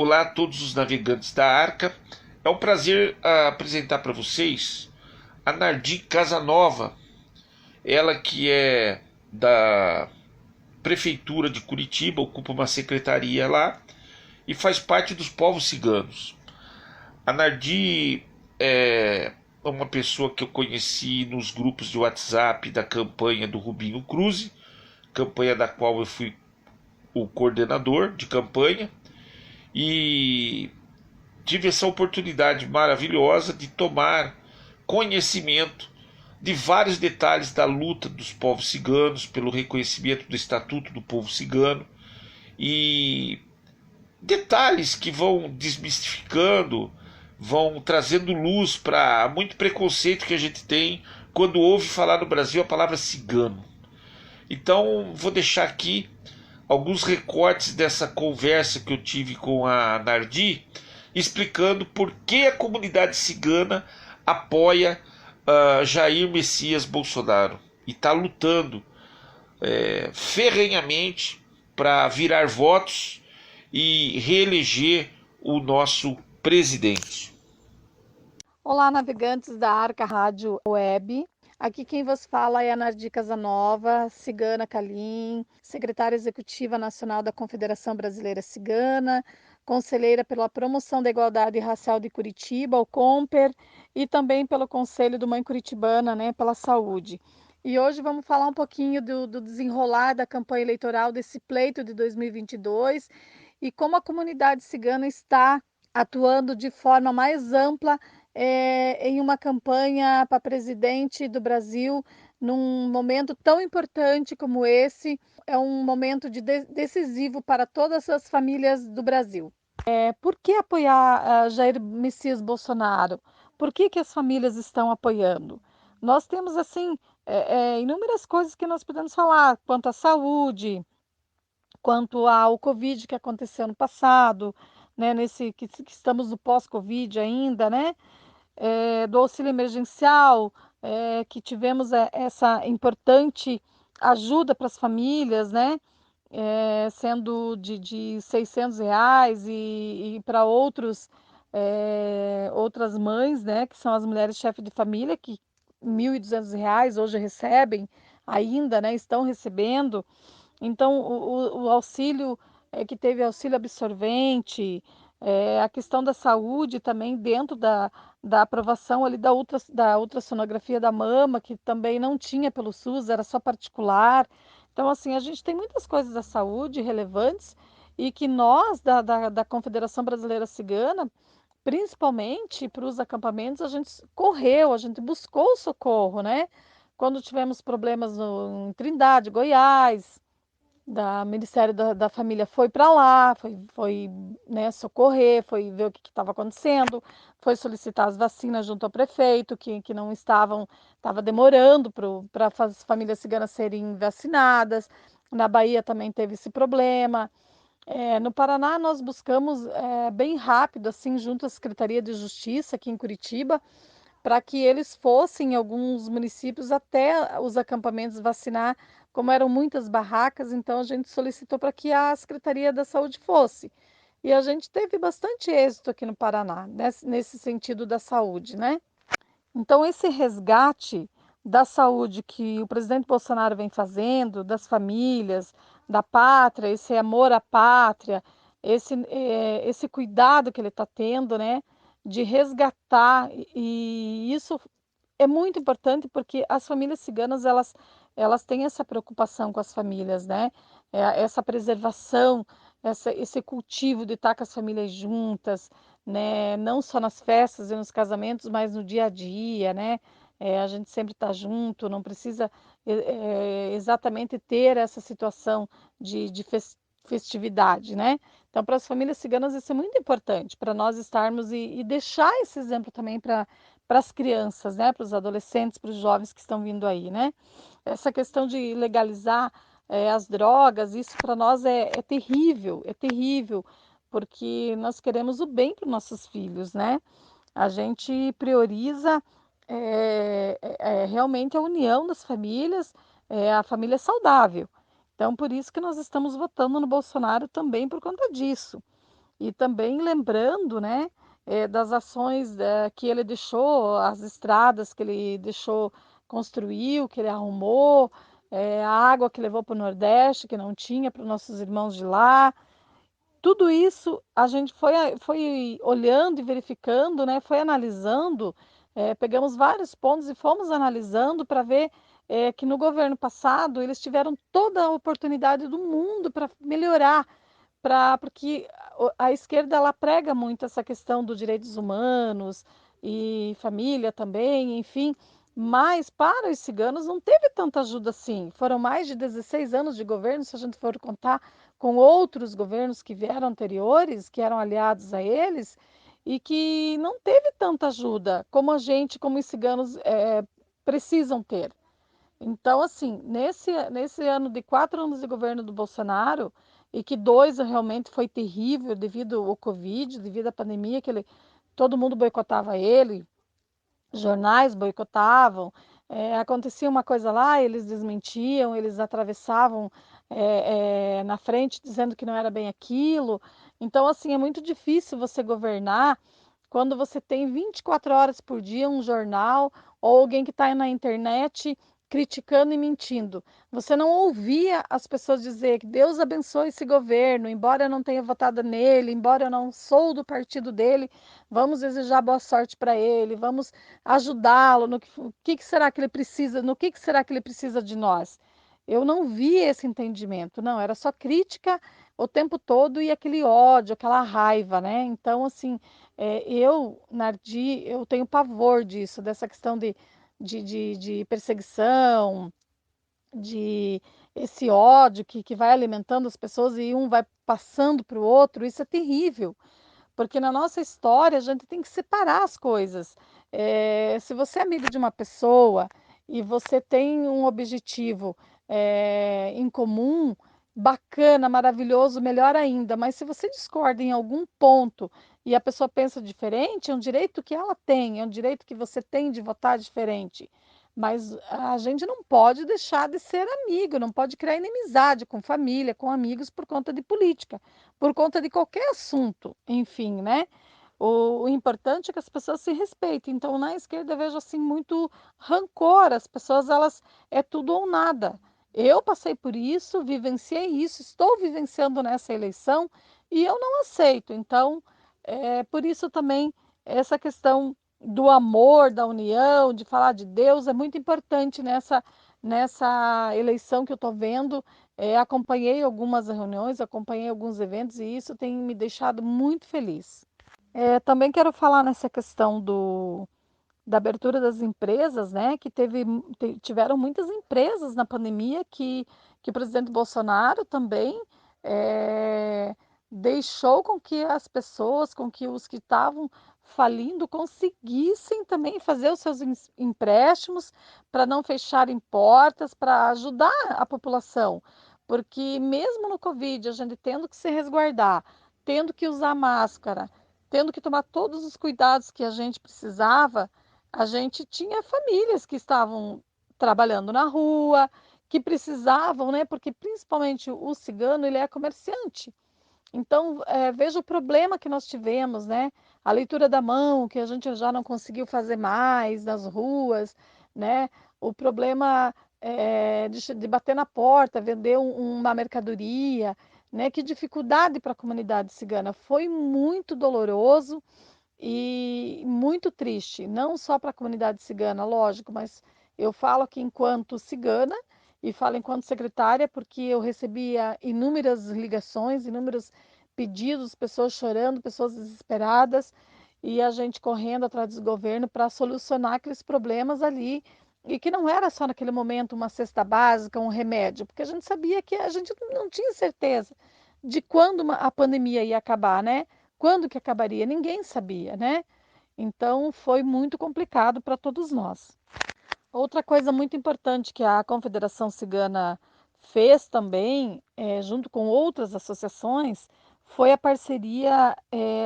Olá a todos os navegantes da Arca. É um prazer apresentar para vocês a Nardi Casanova, ela que é da Prefeitura de Curitiba, ocupa uma secretaria lá e faz parte dos povos ciganos. A Nardi é uma pessoa que eu conheci nos grupos de WhatsApp da campanha do Rubinho Cruz, campanha da qual eu fui o coordenador de campanha, e tive essa oportunidade maravilhosa de tomar conhecimento de vários detalhes da luta dos povos ciganos pelo reconhecimento do Estatuto do Povo Cigano e detalhes que vão desmistificando, vão trazendo luz para muito preconceito que a gente tem quando ouve falar no Brasil a palavra cigano. Então vou deixar aqui alguns recortes dessa conversa que eu tive com a Nardi, explicando por que a comunidade cigana apoia Jair Messias Bolsonaro e está lutando ferrenhamente para virar votos e reeleger o nosso presidente. Olá, navegantes da Arca Rádio Web. Aqui quem vos fala é a Nardi Casanova, cigana Calim, secretária executiva nacional da Confederação Brasileira Cigana, conselheira pela Promoção da Igualdade Racial de Curitiba, o COMPER, e também pelo Conselho do Mãe Curitibana, pela saúde. E hoje vamos falar um pouquinho do desenrolar da campanha eleitoral desse pleito de 2022 e como a comunidade cigana está atuando de forma mais ampla em uma campanha para presidente do Brasil, num momento tão importante como esse. É um momento decisivo para todas as famílias do Brasil. Por que apoiar Jair Messias Bolsonaro? Por que as famílias estão apoiando? Nós temos, assim, inúmeras coisas que nós podemos falar, quanto à saúde, quanto ao Covid que aconteceu no passado, nesse que estamos no pós-Covid ainda, do auxílio emergencial, que tivemos essa importante ajuda para as famílias, sendo de R$ 600 e para outras mães, que são as mulheres chefe de família, que R$ 1.200 hoje recebem ainda, estão recebendo. Então, o auxílio, que teve auxílio absorvente, a questão da saúde também dentro da aprovação ali da ultrassonografia da mama, que também não tinha pelo SUS, era só particular. Então, assim, a gente tem muitas coisas da saúde relevantes e que nós, da Confederação Brasileira Cigana, principalmente para os acampamentos, a gente correu, a gente buscou o socorro, Quando tivemos problemas em Trindade, Goiás, da Ministério da Família foi para lá, foi socorrer, foi ver o que estava acontecendo, foi solicitar as vacinas junto ao prefeito, que não estava demorando para as famílias ciganas serem vacinadas. Na Bahia também teve esse problema. No Paraná, nós buscamos bem rápido, assim, junto à Secretaria de Justiça, aqui em Curitiba, para que eles fossem em alguns municípios até os acampamentos vacinar, como eram muitas barracas, então a gente solicitou para que a Secretaria da Saúde fosse. E a gente teve bastante êxito aqui no Paraná, nesse sentido da saúde, Então, esse resgate da saúde que o presidente Bolsonaro vem fazendo, das famílias, da pátria, esse amor à pátria, esse cuidado que ele está tendo, de resgatar, e isso é muito importante porque as famílias ciganas, elas têm essa preocupação com as famílias, Essa preservação, esse cultivo de estar com as famílias juntas, Não só nas festas e nos casamentos, mas no dia a dia, A gente sempre está junto, não precisa exatamente ter essa situação de festividade, Então, para as famílias ciganas, isso é muito importante, para nós estarmos e deixar esse exemplo também para as crianças, para os adolescentes, para os jovens que estão vindo aí, Essa questão de legalizar as drogas, isso para nós é terrível, porque nós queremos o bem para os nossos filhos, A gente prioriza realmente a união das famílias, a família saudável. Então, por isso que nós estamos votando no Bolsonaro também por conta disso. e também lembrando, né, das ações que ele deixou, as estradas que ele deixou, construiu, que ele arrumou, a água que levou para o Nordeste, que não tinha para os nossos irmãos de lá. Tudo isso a gente foi olhando e verificando, né, foi analisando, pegamos vários pontos e fomos analisando para ver, que no governo passado eles tiveram toda a oportunidade do mundo para melhorar, porque a esquerda ela prega muito essa questão dos direitos humanos e família também, enfim, mas para os ciganos não teve tanta ajuda assim. Foram mais de 16 anos de governo, se a gente for contar com outros governos que vieram anteriores, que eram aliados a eles, e que não teve tanta ajuda como a gente, como os ciganos, precisam ter. Então, assim, nesse ano de 4 anos de governo do Bolsonaro, e que dois realmente foi terrível devido ao Covid, devido à pandemia, todo mundo boicotava ele, jornais boicotavam, acontecia uma coisa lá, eles desmentiam, eles atravessavam na frente dizendo que não era bem aquilo. Então, assim, é muito difícil você governar quando você tem 24 horas por dia um jornal ou alguém que está na internet criticando e mentindo. Você não ouvia as pessoas dizer que Deus abençoe esse governo, embora eu não tenha votado nele, embora eu não sou do partido dele, vamos desejar boa sorte para ele, vamos ajudá-lo no que será que ele precisa, no que será que ele precisa de nós. Eu não vi esse entendimento, não, era só crítica o tempo todo e aquele ódio, aquela raiva, né? Então, assim, eu, Nardi, eu tenho pavor disso, dessa questão de perseguição, de esse ódio que vai alimentando as pessoas e um vai passando para o outro, isso é terrível. Porque na nossa história a gente tem que separar as coisas. Se você é amigo de uma pessoa e você tem um objetivo em comum, bacana, maravilhoso, melhor ainda. Mas se você discorda em algum ponto e a pessoa pensa diferente, é um direito que ela tem, é um direito que você tem de votar diferente. Mas a gente não pode deixar de ser amigo, não pode criar inimizade com família, com amigos por conta de política, por conta de qualquer assunto, enfim, né? O importante é que as pessoas se respeitem. Então, na esquerda, eu vejo assim muito rancor. As pessoas, elas é tudo ou nada. Eu passei por isso, vivenciei isso, estou vivenciando nessa eleição e eu não aceito. Então, por isso também essa questão do amor, da união, de falar de Deus é muito importante nessa eleição que eu estou vendo. Acompanhei algumas reuniões, acompanhei alguns eventos e isso tem me deixado muito feliz. Também quero falar nessa questão da abertura das empresas, né? Que tiveram muitas empresas na pandemia que o presidente Bolsonaro também eh, deixou com que as pessoas, com que os que estavam falindo conseguissem também fazer os seus empréstimos para não fecharem portas, para ajudar a população. Porque mesmo no Covid, a gente tendo que se resguardar, tendo que usar máscara, tendo que tomar todos os cuidados que a gente precisava, a gente tinha famílias que estavam trabalhando na rua, que precisavam, né? Porque principalmente o cigano, ele é comerciante. Então, veja o problema que nós tivemos, né? A leitura da mão, que a gente já não conseguiu fazer mais nas ruas, né? O problema de bater na porta, vender uma mercadoria, né? Que dificuldade para a comunidade cigana. Foi muito doloroso e muito triste, não só para a comunidade cigana, lógico, mas eu falo aqui enquanto cigana e falo enquanto secretária, porque eu recebia inúmeras ligações, inúmeros pedidos, pessoas chorando, pessoas desesperadas, e a gente correndo atrás do governo para solucionar aqueles problemas ali. E que não era só naquele momento uma cesta básica, um remédio, porque a gente sabia que a gente não tinha certeza de quando a pandemia ia acabar, né? Quando que acabaria? Ninguém sabia, né? Então foi muito complicado para todos nós. Outra coisa muito importante que a Confederação Cigana fez também, junto com outras associações, foi a parceria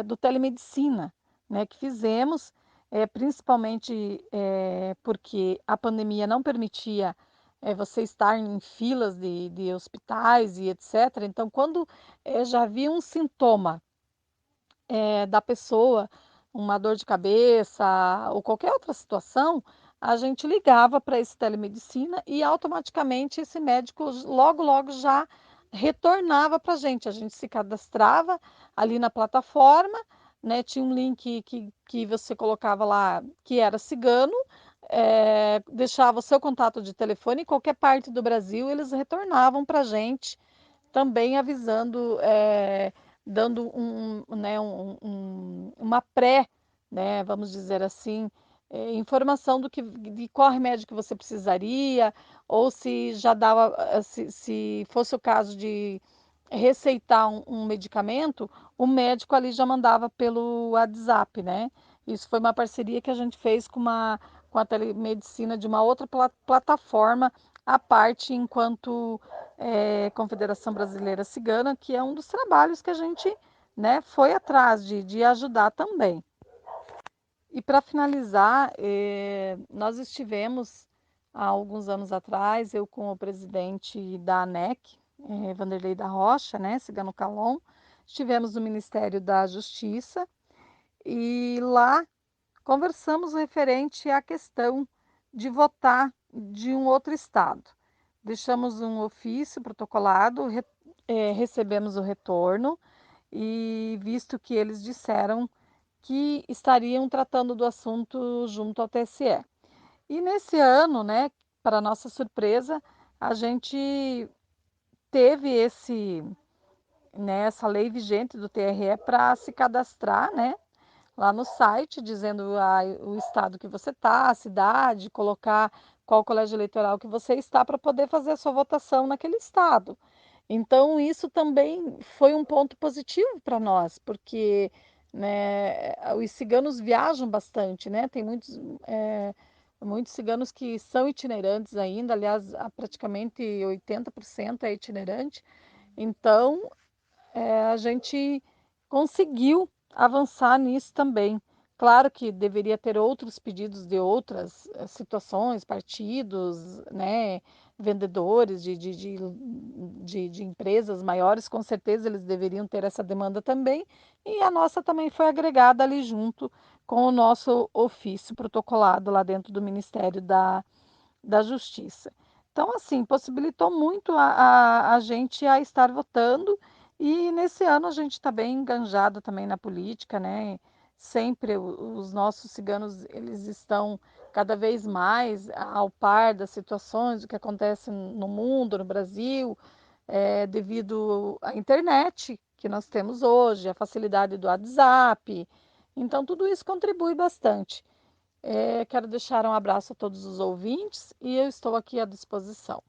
do telemedicina, né, que fizemos, principalmente porque a pandemia não permitia você estar em filas de hospitais e etc. Então, quando já havia um sintoma da pessoa, uma dor de cabeça ou qualquer outra situação, a gente ligava para esse telemedicina e automaticamente esse médico logo, logo já retornava para a gente se cadastrava ali na plataforma, né, tinha um link que você colocava lá que era cigano, deixava o seu contato de telefone, em qualquer parte do Brasil eles retornavam para a gente, também avisando, dando né, uma pré, né, vamos dizer assim, informação de qual remédio que você precisaria, ou se já dava, se fosse o caso de receitar um medicamento, o médico ali já mandava pelo WhatsApp, né? Isso foi uma parceria que a gente fez com a telemedicina de uma outra plataforma à parte, enquanto Confederação Brasileira Cigana, que é um dos trabalhos que a gente, né, foi atrás de ajudar também. E para finalizar, nós estivemos há alguns anos atrás, eu com o presidente da ANEC, Vanderlei da Rocha, né, Cigano Calon, estivemos no Ministério da Justiça e lá conversamos referente à questão de votar de um outro estado. Deixamos um ofício protocolado, recebemos o retorno e visto que eles disseram que estariam tratando do assunto junto ao TSE. E nesse ano, né, para nossa surpresa, a gente teve essa lei vigente do TRE para se cadastrar, né, lá no site, dizendo o estado que você está, a cidade, colocar qual colégio eleitoral que você está para poder fazer a sua votação naquele estado. Então, isso também foi um ponto positivo para nós, porque, né, os ciganos viajam bastante, né? Tem muitos ciganos que são itinerantes ainda, aliás, praticamente 80% é itinerante. Então, a gente conseguiu avançar nisso também. Claro que deveria ter outros pedidos de outras situações, partidos, né, vendedores de empresas maiores, com certeza eles deveriam ter essa demanda também, e a nossa também foi agregada ali junto com o nosso ofício protocolado lá dentro do Ministério da Justiça. Então, assim, possibilitou muito a gente a estar votando e nesse ano a gente está bem enganjado também na política, né? Sempre os nossos ciganos, eles estão cada vez mais ao par das situações, do que acontece no mundo, no Brasil, devido à internet que nós temos hoje, a facilidade do WhatsApp. Então, tudo isso contribui bastante. Quero deixar um abraço a todos os ouvintes e eu estou aqui à disposição.